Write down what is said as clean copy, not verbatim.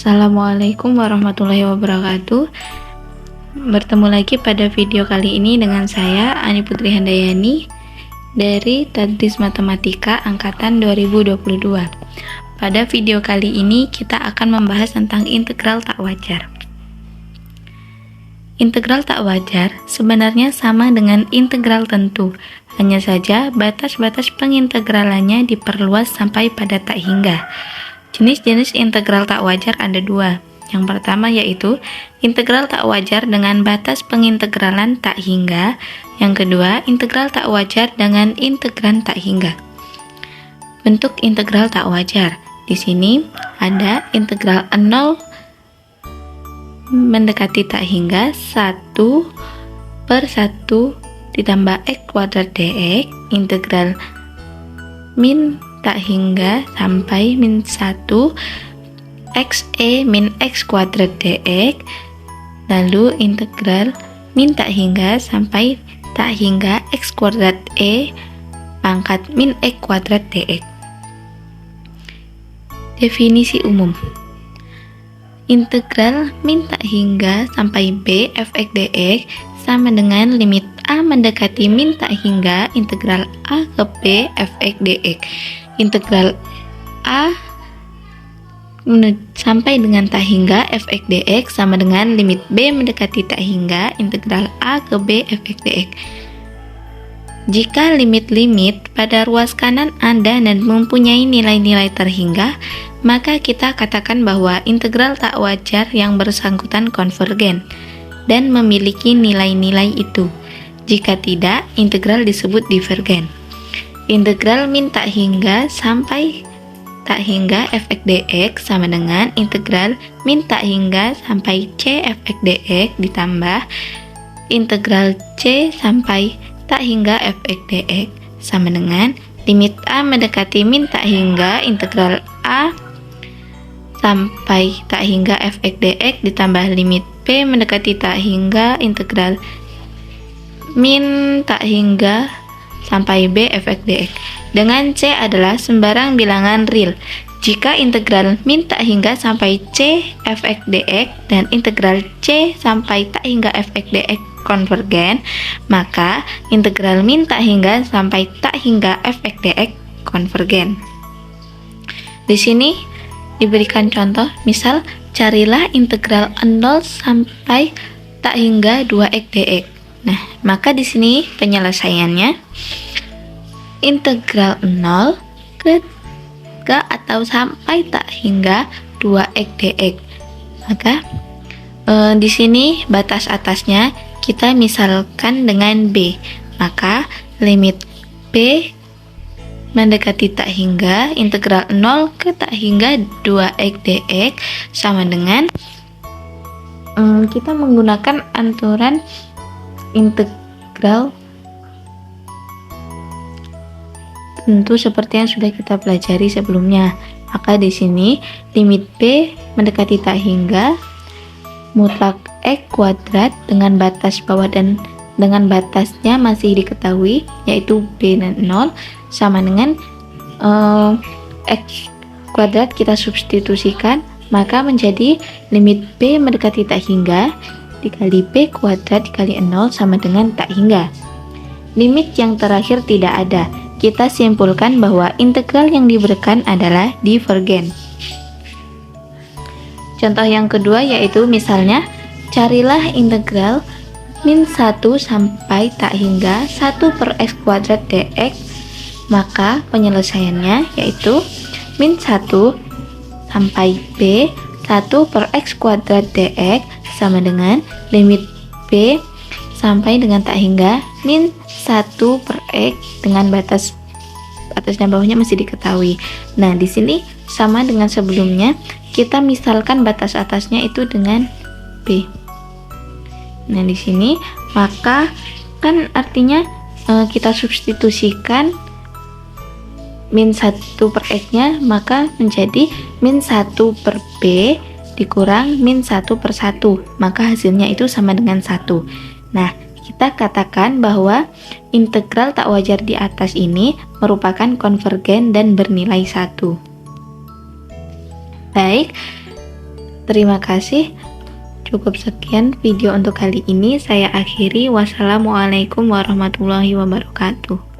Assalamualaikum warahmatullahi wabarakatuh. Bertemu lagi pada video kali ini dengan saya Ani Putri Handayani dari Tadris Matematika Angkatan 2022. Pada video kali ini kita akan membahas tentang integral tak wajar. Integral tak wajar sebenarnya sama dengan integral tentu, hanya saja batas-batas pengintegralannya diperluas sampai pada tak hingga. Jenis-jenis integral tak wajar ada dua. Yang pertama yaitu integral tak wajar dengan batas pengintegralan tak hingga. Yang kedua, integral tak wajar dengan integran tak hingga. Bentuk integral tak wajar. Di sini ada integral 0 mendekati tak hingga 1/1 ditambah x kuadrat dx, integral min tak hingga sampai min 1 xe min x kuadrat dx, lalu integral min tak hingga sampai tak hingga x kuadrat e pangkat min x kuadrat dx. Definisi umum. Integral min tak hingga sampai b fx dx sama dengan limit a mendekati min tak hingga integral a ke b fx dx. Integral a sampai dengan tak hingga fx dx sama dengan limit b mendekati tak hingga integral a ke b fx dx. Jika limit-limit pada ruas kanan ada dan mempunyai nilai-nilai terhingga, maka kita katakan bahwa integral tak wajar yang bersangkutan konvergen dan memiliki nilai-nilai itu. Jika tidak, integral disebut divergen. Integral min tak hingga sampai tak hingga fx dx sama dengan integral min tak hingga sampai c fx dx ditambah integral c sampai tak hingga fx dx sama dengan limit a mendekati min tak hingga integral a sampai tak hingga fx dx ditambah limit b mendekati tak hingga integral min tak hingga sampai b fx dx. Dengan c adalah sembarang bilangan real. Jika integral min tak hingga sampai c fx dx dan integral c sampai tak hingga fx dx konvergen, maka integral min tak hingga sampai tak hingga fx dx konvergen. Di sini diberikan contoh, misal carilah integral 0 sampai tak hingga 2x dx. Nah, maka di sini penyelesaiannya integral 0 ke atau sampai tak hingga 2x dx. Maka di sini batas atasnya kita misalkan dengan b. Maka limit b mendekati tak hingga integral 0 ke tak hingga 2x dx sama dengan kita menggunakan aturan integral tentu seperti yang sudah kita pelajari sebelumnya. Maka di sini limit b mendekati tak hingga mutlak x kuadrat dengan batas bawah dan dengan batasnya masih diketahui yaitu b dan 0 sama dengan x kuadrat kita substitusikan, maka menjadi limit b mendekati tak hingga dikali b kuadrat dikali 0 sama dengan tak hingga. Limit yang terakhir tidak ada. Kita simpulkan bahwa integral yang diberikan adalah divergen. Contoh yang kedua yaitu misalnya carilah integral min 1 sampai tak hingga 1/x kuadrat dx. Maka penyelesaiannya yaitu min 1 sampai b 1/x kuadrat dx sama dengan limit b sampai dengan tak hingga min 1/x dengan batas atas dan bawahnya masih diketahui. Nah, di sini sama dengan sebelumnya, kita misalkan batas atasnya itu dengan b. Nah, di sini maka kan artinya kita substitusikan min 1/x nya, maka menjadi min 1/b dikurang min 1/1, maka hasilnya itu sama dengan 1. Nah, kita katakan bahwa integral tak wajar di atas ini merupakan konvergen dan bernilai 1. Baik, Terima kasih. Cukup sekian video untuk kali ini. Saya akhiri. Wassalamualaikum warahmatullahi wabarakatuh.